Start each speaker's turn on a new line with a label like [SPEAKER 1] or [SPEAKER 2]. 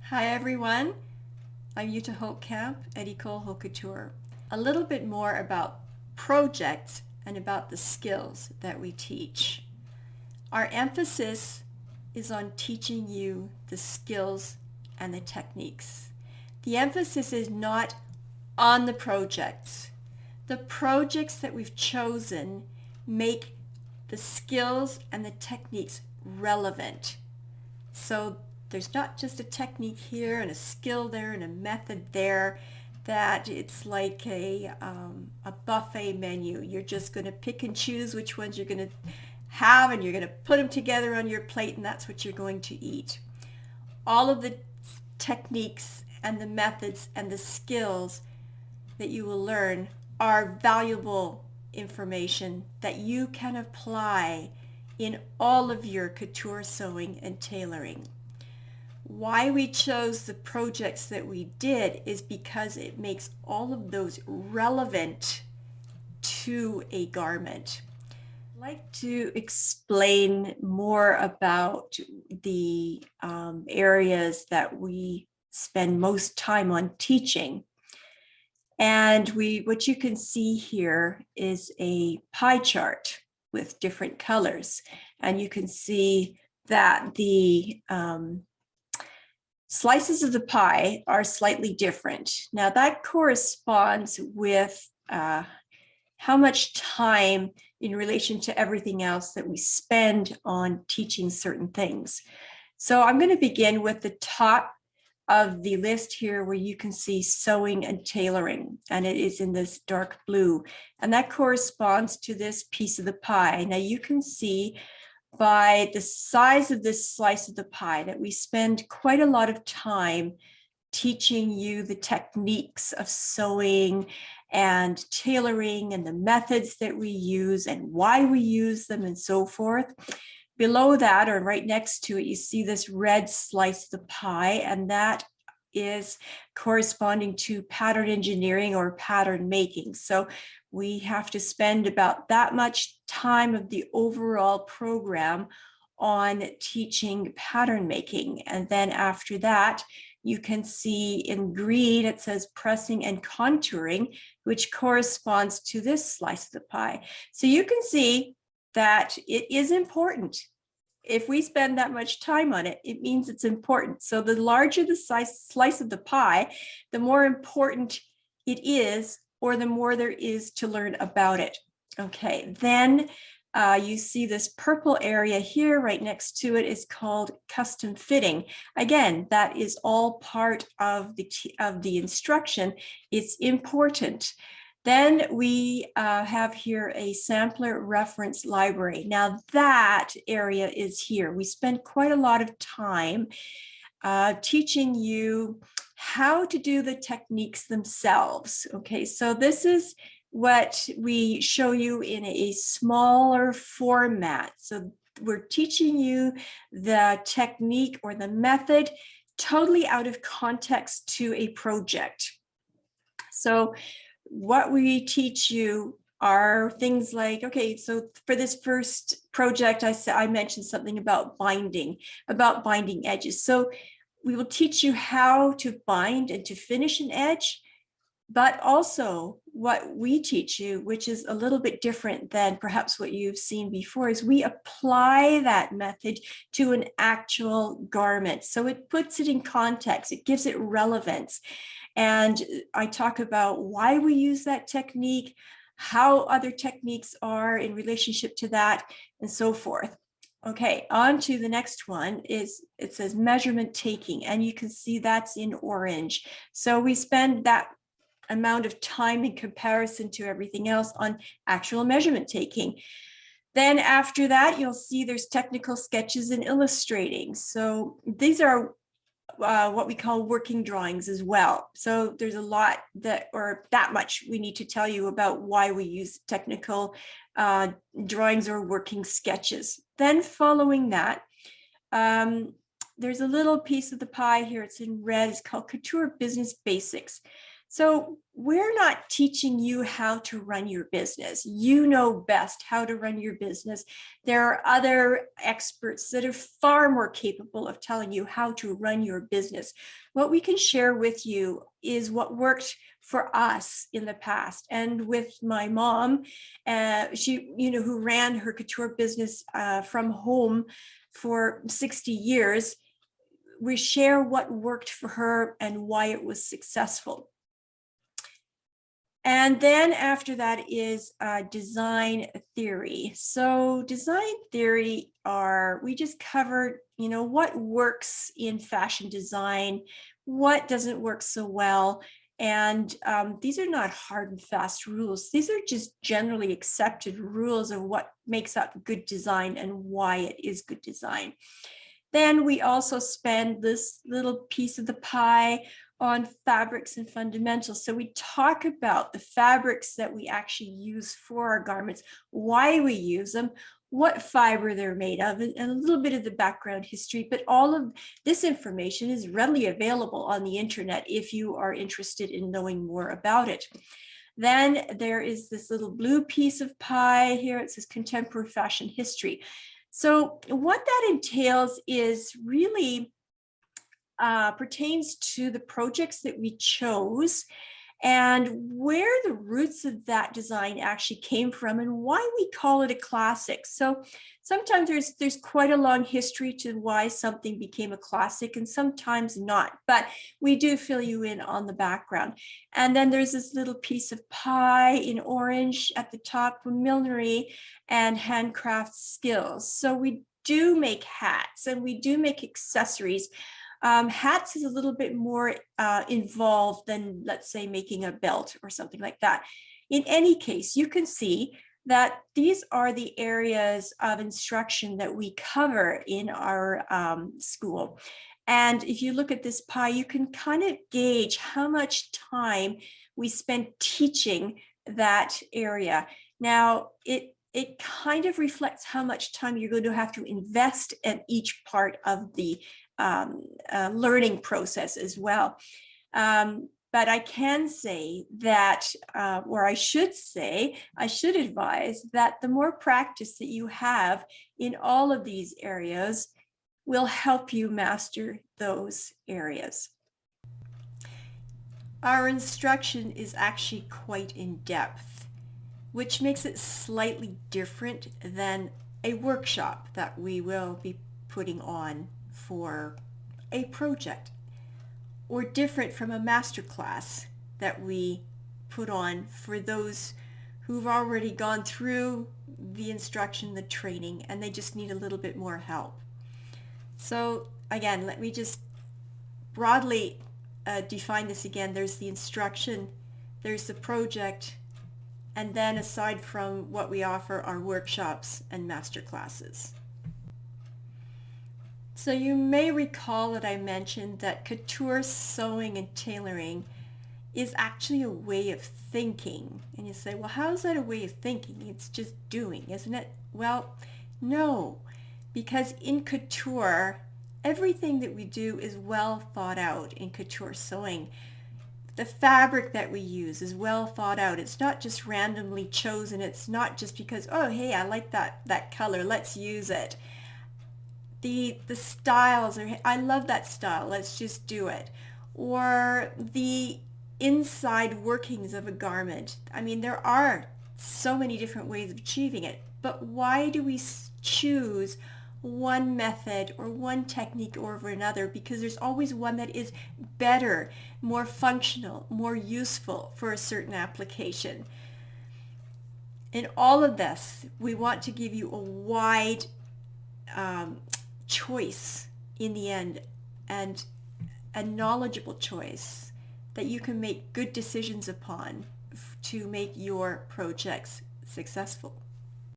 [SPEAKER 1] Hi everyone, I'm Yuta Holtkamp at Ecole Haute Couture. A little bit more about projects and about the skills that we teach. Our emphasis is on teaching you the skills and the techniques. The emphasis is not on the projects. The projects that we've chosen make the skills and the techniques relevant. So there's not just a technique here and a skill there and a method there, that it's like a buffet menu. You're just going to pick and choose which ones you're going to have, and you're going to put them together on your plate, and that's what you're going to eat. All of the techniques and the methods and the skills that you will learn are valuable information that you can apply in all of your couture sewing and tailoring. Why we chose the projects that we did is because it makes all of those relevant to a garment. I'd like to explain more about the areas that we spend most time on teaching. And what you can see here is a pie chart with different colors. And you can see that the slices of the pie are slightly different. Now that corresponds with how much time in relation to everything else that we spend on teaching certain things. So I'm going to begin with the top of the list here, where you can see sewing and tailoring, and it is in this dark blue, and that corresponds to this piece of the pie. Now you can see by the size of this slice of the pie that we spend quite a lot of time teaching you the techniques of sewing and tailoring and the methods that we use and why we use them and so forth. Below that, or right next to it, you see this red slice of the pie, and that is corresponding to pattern engineering or pattern making. So we have to spend about that much time of the overall program on teaching pattern making. And then after that, you can see in green, it says pressing and contouring, which corresponds to this slice of the pie. So you can see that it is important. If we spend that much time on it, it means it's important. So the larger the slice of the pie, the more important it is, or the more there is to learn about it. Okay, then you see this purple area here right next to it is called custom fitting. Again, that is all part of the instruction. It's important. Then we have here a sampler reference library. Now that area is here. We spend quite a lot of time teaching you how to do the techniques themselves. Okay, so this is what we show you in a smaller format. So we're teaching you the technique or the method totally out of context to a project. So what we teach you are things like, okay, so for this first project, I mentioned something about binding edges. So we will teach you how to bind and to finish an edge, but also what we teach you, which is a little bit different than perhaps what you've seen before, is we apply that method to an actual garment. So it puts it in context, it gives it relevance. And I talk about why we use that technique, how other techniques are in relationship to that, and so forth. Okay, on to the next one. It says measurement taking, and you can see that's in orange. So we spend that amount of time in comparison to everything else on actual measurement taking. Then after that, you'll see there's technical sketches and illustrating. So these are what we call working drawings as well. So there's a lot that much we need to tell you about why we use technical drawings or working sketches. Then following that, there's a little piece of the pie here. It's in red. It's called Couture Business Basics. So we're not teaching you how to run your business. You know best how to run your business. There are other experts that are far more capable of telling you how to run your business. What we can share with you is what worked for us in the past. And with my mom, she, who ran her couture business from home for 60 years, we share what worked for her and why it was successful. And then after that is design theory. So design theory we just covered, what works in fashion design, what doesn't work so well. And these are not hard and fast rules. These are just generally accepted rules of what makes up good design and why it is good design. Then we also spend this little piece of the pie on fabrics and fundamentals. So we talk about the fabrics that we actually use for our garments, why we use them, what fiber they're made of, and a little bit of the background history. But all of this information is readily available on the internet if you are interested in knowing more about it. Then there is this little blue piece of pie here. It says contemporary fashion history. So what that entails is really pertains to the projects that we chose and where the roots of that design actually came from and why we call it a classic. So sometimes there's quite a long history to why something became a classic and sometimes not, but we do fill you in on the background. And then there's this little piece of pie in orange at the top for millinery and handcraft skills. So we do make hats and we do make accessories. Hats is a little bit more involved than, let's say, making a belt or something like that. In any case, you can see that these are the areas of instruction that we cover in our school. And if you look at this pie, you can kind of gauge how much time we spend teaching that area. Now, it kind of reflects how much time you're going to have to invest in each part of the learning process as well. But I can say that, or I should advise that the more practice that you have in all of these areas will help you master those areas. Our instruction is actually quite in depth, which makes it slightly different than a workshop that we will be putting on for a project, or different from a masterclass that we put on for those who've already gone through the instruction, the training, and they just need a little bit more help. So again, let me just broadly define this again. There's the instruction, there's the project, and then aside from what we offer are workshops and masterclasses. So you may recall that I mentioned that couture, sewing, and tailoring is actually a way of thinking. And you say, well, how is that a way of thinking? It's just doing, isn't it? Well, no, because in couture, everything that we do is well thought out in couture sewing. The fabric that we use is well thought out. It's not just randomly chosen. It's not just because, oh, hey, I like that color, let's use it. The styles are, I love that style, let's just do it. Or the inside workings of a garment. I mean, there are so many different ways of achieving it, but why do we choose one method or one technique over another? Because there's always one that is better, more functional, more useful for a certain application. In all of this, we want to give you a wide choice in the end, and a knowledgeable choice that you can make good decisions upon to make your projects successful.